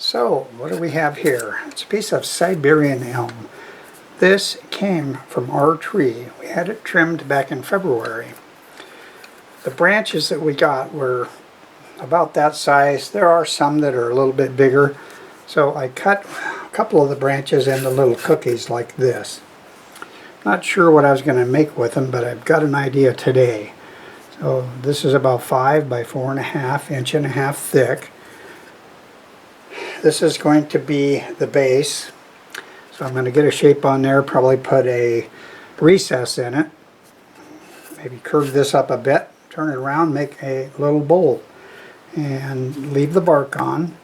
So, what do we have here? It's a piece of Siberian Elm. This came from our tree. We had it trimmed back in February. The branches that we got were about that size. There are some that are a little bit bigger. So I cut a couple of the branches into little cookies like this. Not sure what I was going to make with them, but I've got an idea today. So this is about 5 by 4.5 inch thick. This is going to be the base. So I'm going to get a shape on there, probably put a recess in it. Maybe curve this up a bit, turn it around, make a little bowl. And leave the bark on,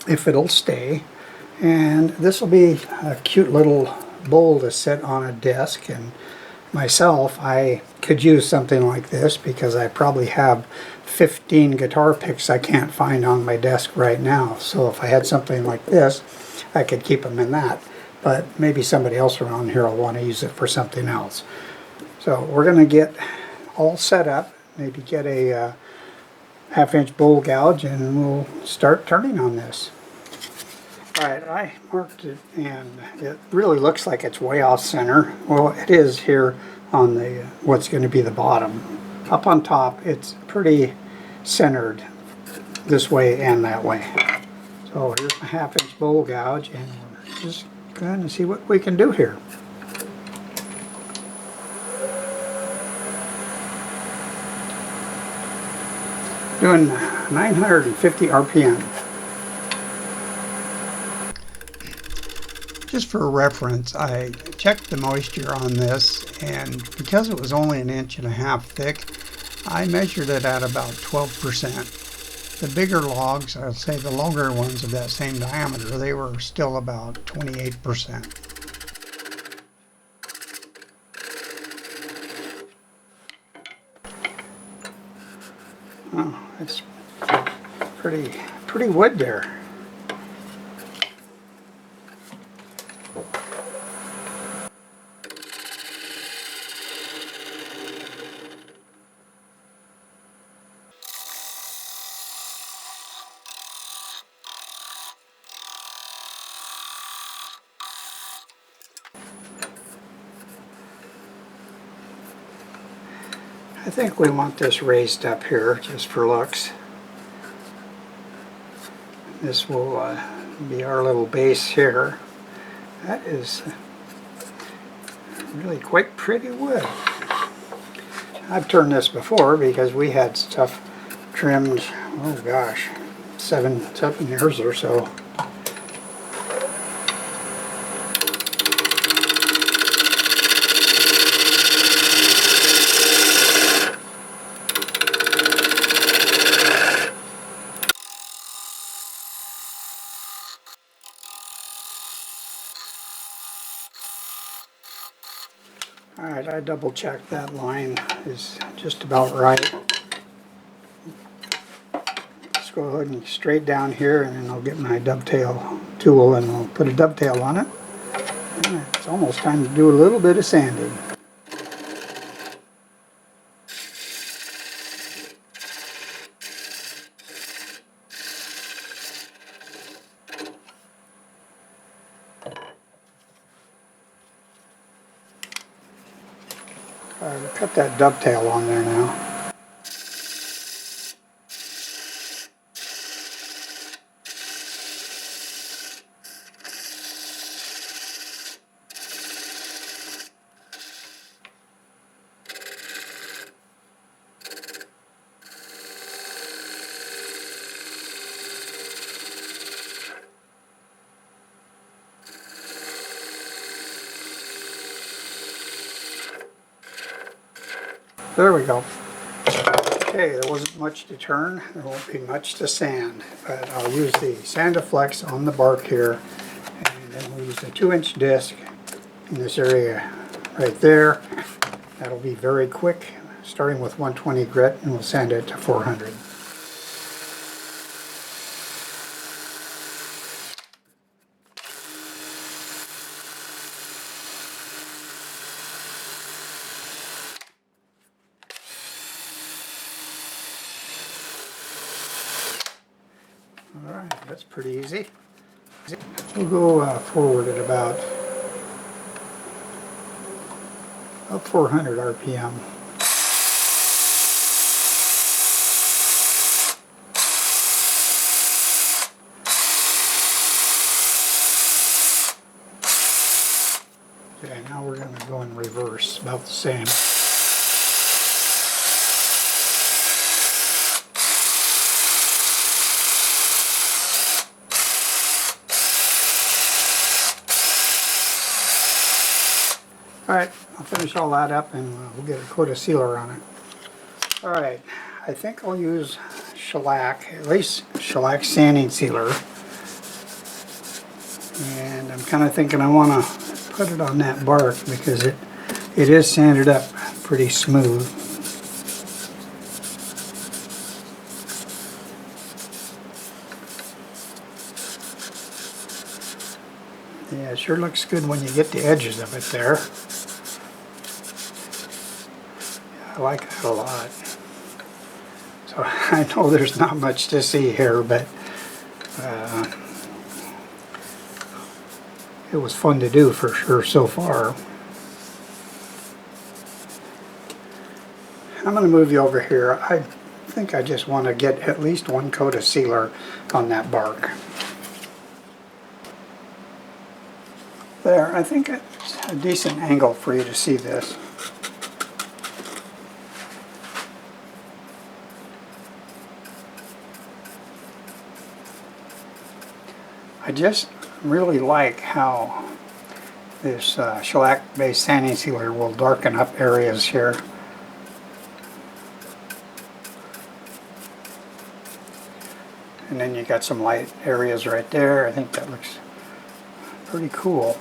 if it'll stay. And this will be a cute little bowl to sit on a desk. And myself, I could use something like this because I probably have 15 guitar picks I can't find on my desk right now. So if I had something like this, I could keep them in that. But maybe somebody else around here will want to use it for something else. So we're going to get all set up, maybe get a 1/2 inch bowl gouge, and we'll start turning on this. Alright, I marked it and it really looks like it's way off center. Well, it is here on the what's going to be the bottom. Up on top it's pretty centered this way and that way. So here's my 1/2 inch bowl gouge, and we're just going to see what we can do here. Doing 950 RPM. Just for reference, I checked the moisture on this, and because it was only 1.5 inches thick, I measured it at about 12%. The bigger logs, I'll say the longer ones of that same diameter, they were still about 28%. Oh, it's pretty wood there. I think we want this raised up here just for looks. This will be our little base here. That is really quite pretty wood. I've turned this before because we had stuff trimmed, oh gosh, seven years or so. Alright, I double checked that line is just about right. Let's go ahead and straight down here, and then I'll get my dovetail tool and I'll put a dovetail on it. And it's almost time to do a little bit of sanding. We'll cut that dovetail on there now. There we go. Okay, there wasn't much to turn. There won't be much to sand, but I'll use the Sandiflex on the bark here, and then we'll use a 2-inch disc in this area right there. That'll be very quick, starting with 120 grit, and we'll sand it to 400. Alright, that's pretty easy. We'll go forward at about 400 RPM. Okay, now we're going to go in reverse, about the same. Alright, I'll finish all that up and we'll get a coat of sealer on it. Alright, I think I'll use shellac, at least shellac sanding sealer. And I'm kind of thinking I want to put it on that bark because it is sanded up pretty smooth. Yeah, it sure looks good when you get the edges of it there. I like that a lot. So I know there's not much to see here, but it was fun to do for sure so far. I'm going to move you over here. I think I just want to get at least one coat of sealer on that bark. There, I think it's a decent angle for you to see this. I just really like how this shellac-based sanding sealer will darken up areas here. And then you got some light areas right there. I think that looks pretty cool.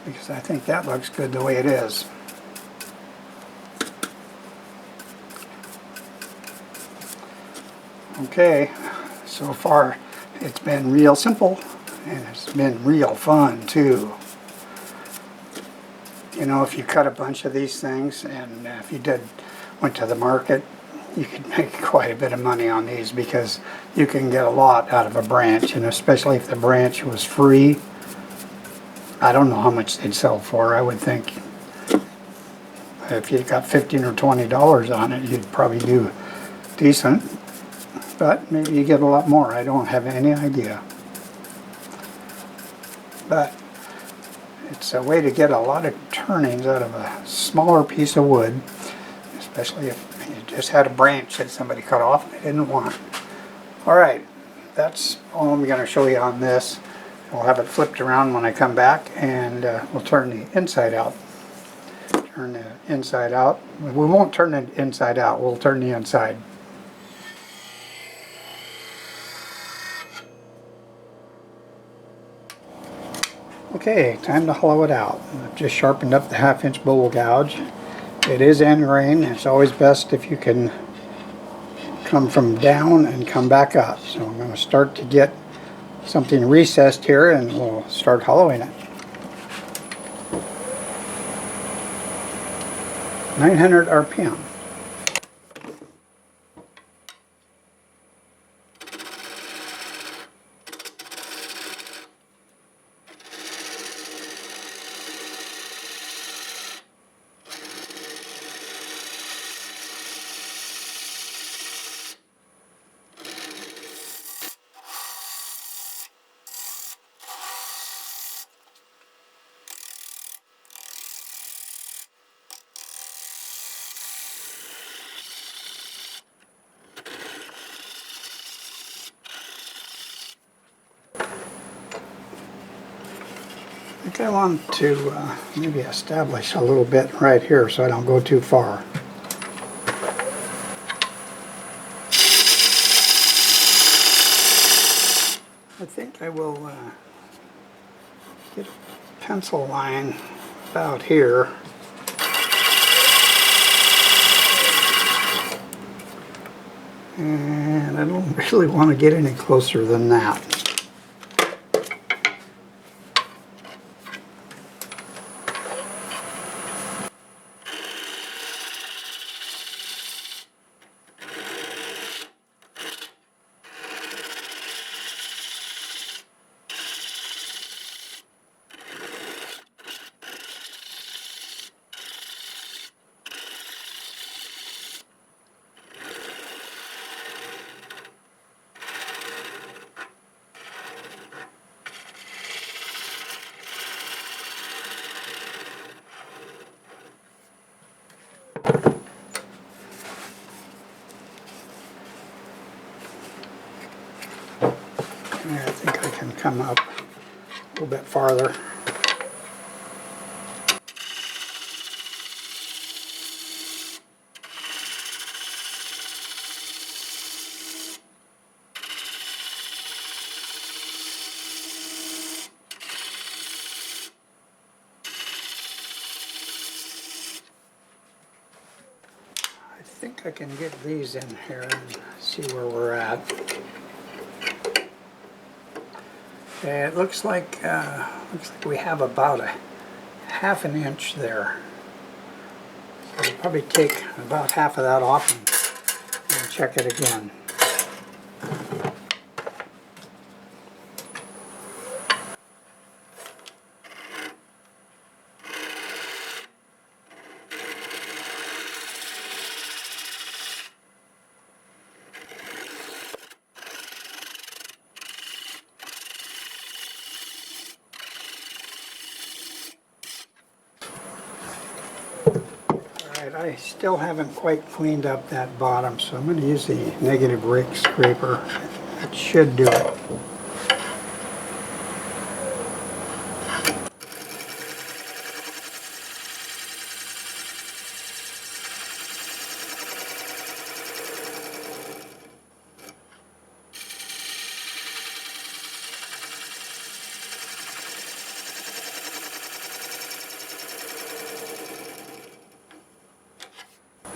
Because I think that looks good the way it is. Okay, so far it's been real simple and it's been real fun too. You know, if you cut a bunch of these things and if you went to the market, you could make quite a bit of money on these because you can get a lot out of a branch, and especially if the branch was free. I don't know how much they'd sell for. I would think if you got $15 or $20 on it, you'd probably do decent. But maybe you get a lot more. I don't have any idea. But it's a way to get a lot of turnings out of a smaller piece of wood, especially if you just had a branch that somebody cut off and they didn't want. Alright, that's all I'm going to show you on this. We'll have it flipped around when I come back, and we'll turn the inside out. Turn the inside out. We won't turn the inside out, we'll turn the inside. Okay, time to hollow it out. I've just sharpened up the 1/2-inch bowl gouge. It is end grain. It's always best if you can come from down and come back up. So I'm going to start to get something recessed here and we'll start hollowing it. 900 RPM. I think I want to maybe establish a little bit right here so I don't go too far. I think I will get a pencil line about here. And I don't really want to get any closer than that. come up a little bit farther. I think I can get these in here and see where we're at. It looks like we have about a ½ an inch there. So we'll probably take about half of that off and check it again. I still haven't quite cleaned up that bottom, so I'm going to use the negative rake scraper. It should do it.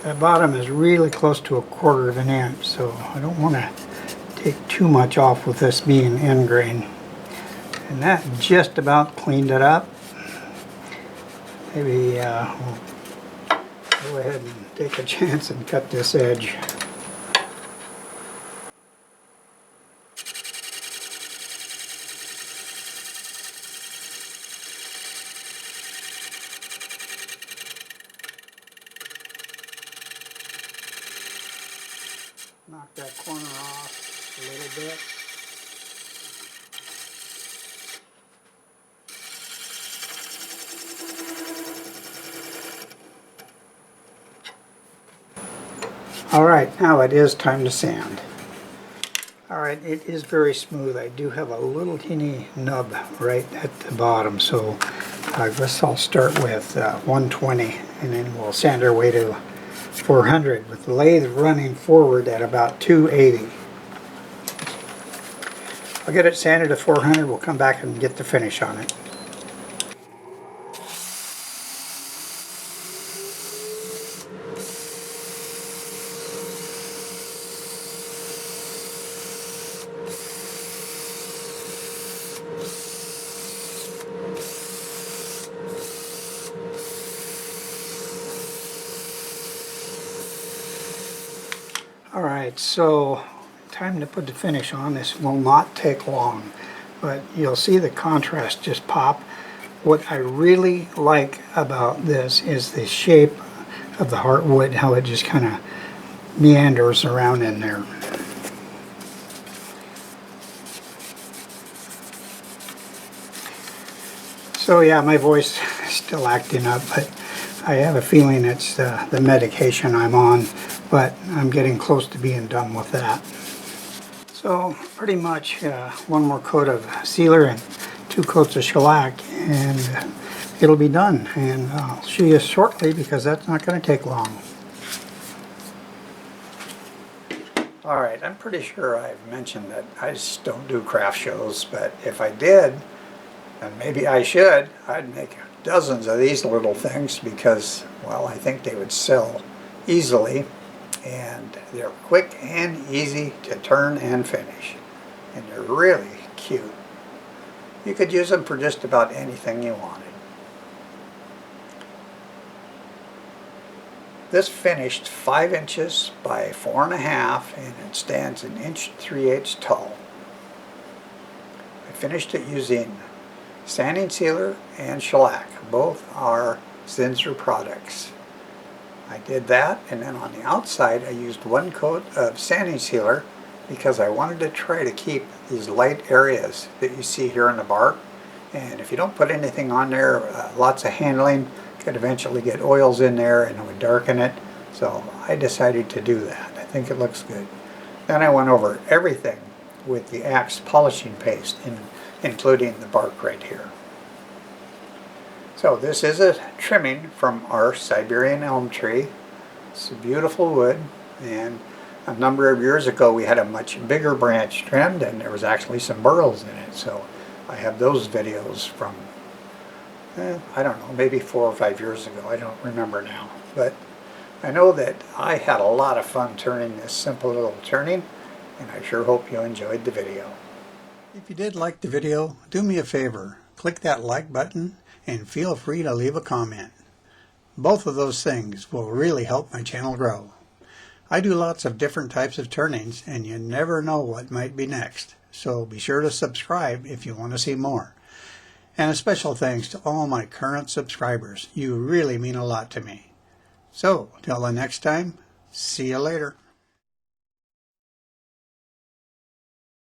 That bottom is really close to 1/4 of an inch, so I don't want to take too much off with this being end grain. And that just about cleaned it up. Maybe we'll go ahead and take a chance and cut this edge. Knock that corner off a little bit. Alright, now it is time to sand. Alright, it is very smooth. I do have a little teeny nub right at the bottom, so I guess I'll start with 120 and then we'll sand our way to 400 with the lathe running forward at about 280. I'll get it sanded to 400, we'll come back and get the finish on it. Alright, so time to put the finish on. This will not take long, but you'll see the contrast just pop. What I really like about this is the shape of the heartwood, how it just kind of meanders around in there. So yeah, my voice is still acting up, but I have a feeling it's the medication I'm on, but I'm getting close to being done with that. So pretty much one more coat of sealer and 2 coats of shellac and it'll be done, and I'll show you shortly because that's not going to take long. Alright, I'm pretty sure I've mentioned that I just don't do craft shows, but if I did, and maybe I should, I'd make dozens of these little things because, well, I think they would sell easily, and they're quick and easy to turn and finish, and they're really cute. You could use them for just about anything you wanted. This finished 5 inches by 4.5, and it stands 1 3/8 tall. I finished it using sanding sealer and shellac. Both are Zinsser products. I did that, and then on the outside I used 1 coat of sanding sealer because I wanted to try to keep these light areas that you see here in the bark. And if you don't put anything on there, lots of handling, could eventually get oils in there and it would darken it. So I decided to do that. I think it looks good. Then I went over everything with the Axe polishing paste. And including the bark right here. So this is a trimming from our Siberian elm tree. It's a beautiful wood, and a number of years ago we had a much bigger branch trimmed and there was actually some burls in it. So I have those videos from, I don't know, maybe 4 or 5 years ago. I don't remember now. But I know that I had a lot of fun turning this simple little turning, and I sure hope you enjoyed the video. If you did like the video, do me a favor. Click that like button and feel free to leave a comment. Both of those things will really help my channel grow. I do lots of different types of turnings, and you never know what might be next. So be sure to subscribe if you want to see more. And a special thanks to all my current subscribers. You really mean a lot to me. So, till the next time, see you later.